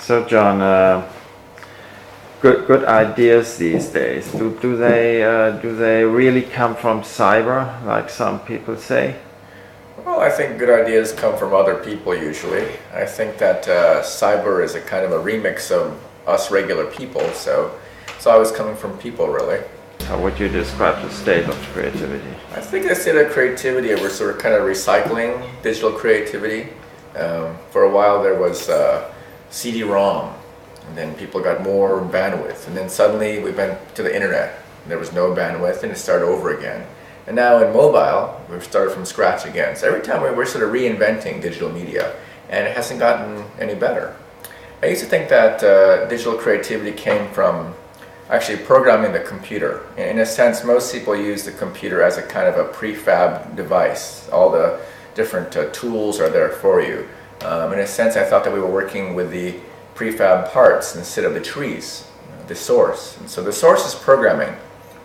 So John, good ideas these days. Do they really come from cyber, like some people say? Well, I think good ideas come from other people usually. I think that cyber is a kind of a remix of us regular people, so it's always coming from people really. How would you describe the state of creativity? I think the state of creativity, we're sort of kind of recycling digital creativity. For a while there was CD-ROM, and then people got more bandwidth, and then suddenly we went to the internet, and there was no bandwidth, and it started over again. And now in mobile, we've started from scratch again. So every time we're sort of reinventing digital media, and it hasn't gotten any better. I used to think that digital creativity came from actually programming the computer. In a sense, most people use the computer as a kind of a prefab device. All the different tools are there for you. In a sense, I thought that we were working with the prefab parts instead of the trees, the source. And so the source is programming,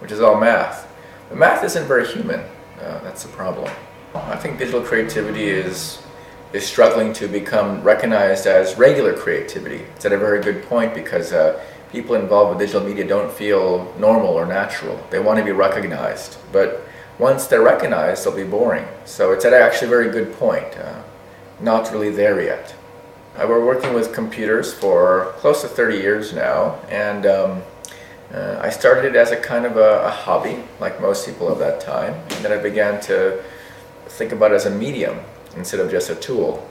which is all math. But math isn't very human. That's the problem. I think digital creativity is struggling to become recognized as regular creativity. It's at a very good point because people involved with digital media don't feel normal or natural. They want to be recognized. But once they're recognized, they'll be boring. So it's at actually a very good point. Not really there yet. We're working with computers for close to 30 years now, and I started it as a kind of a hobby, like most people of that time, and then I began to think about it as a medium instead of just a tool.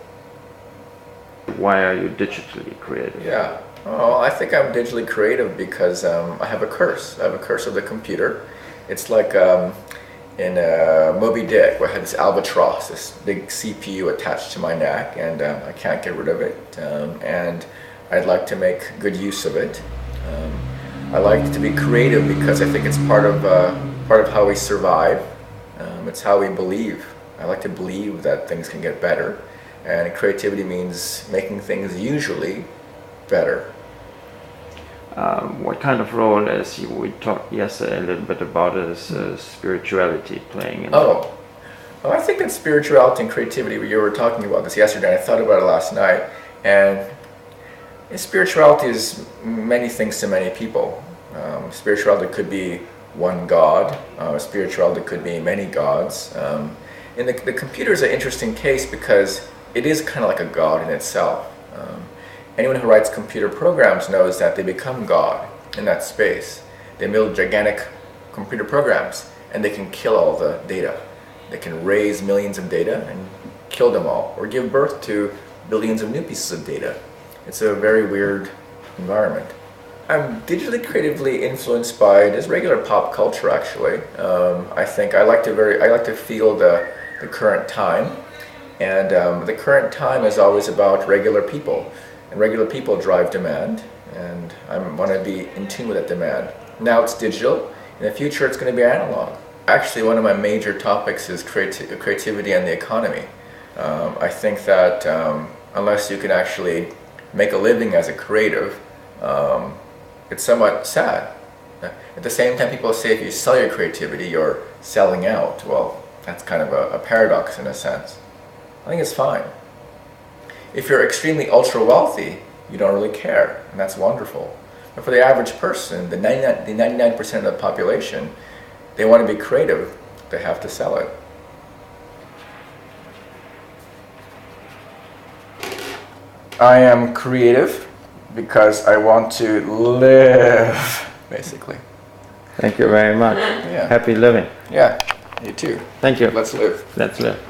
Why are you digitally creative? Yeah, oh, I think I'm digitally creative because I have a curse. I have a curse of the computer. It's like in Moby Dick, where I had this albatross, this big CPU attached to my neck, and I can't get rid of it, and I'd like to make good use of it. I like to be creative because I think it's part of how we survive. It's how we believe. I like to believe that things can get better, and creativity means making things usually better. What kind of role, as we talked yesterday a little bit about, is spirituality playing in? Well, I think that spirituality and creativity, you were talking about this yesterday, and I thought about it last night, and spirituality is many things to many people. Spirituality could be one God, spirituality could be many gods. And the computer is an interesting case because it is kind of like a god in itself. Anyone who writes computer programs knows that they become God in that space. They build gigantic computer programs and they can kill all the data. They can raise millions of data and kill them all, or give birth to billions of new pieces of data. It's a very weird environment. I'm digitally creatively influenced by just regular pop culture actually. I think I like to feel the current time, and the current time is always about regular people. And regular people drive demand, and I want to be in tune with that demand. Now it's digital, in the future it's going to be analog. Actually, one of my major topics is creativity and the economy. I think that unless you can actually make a living as a creative, it's somewhat sad. At the same time, people say if you sell your creativity, you're selling out. Well, that's kind of a paradox in a sense. I think it's fine. If you're extremely ultra wealthy, you don't really care, and that's wonderful. But for the average person, the 99% of the population, they want to be creative, they have to sell it. I am creative because I want to live, basically. Thank you very much. Yeah. Happy living. Yeah, you too. Thank you. Let's live. Let's live.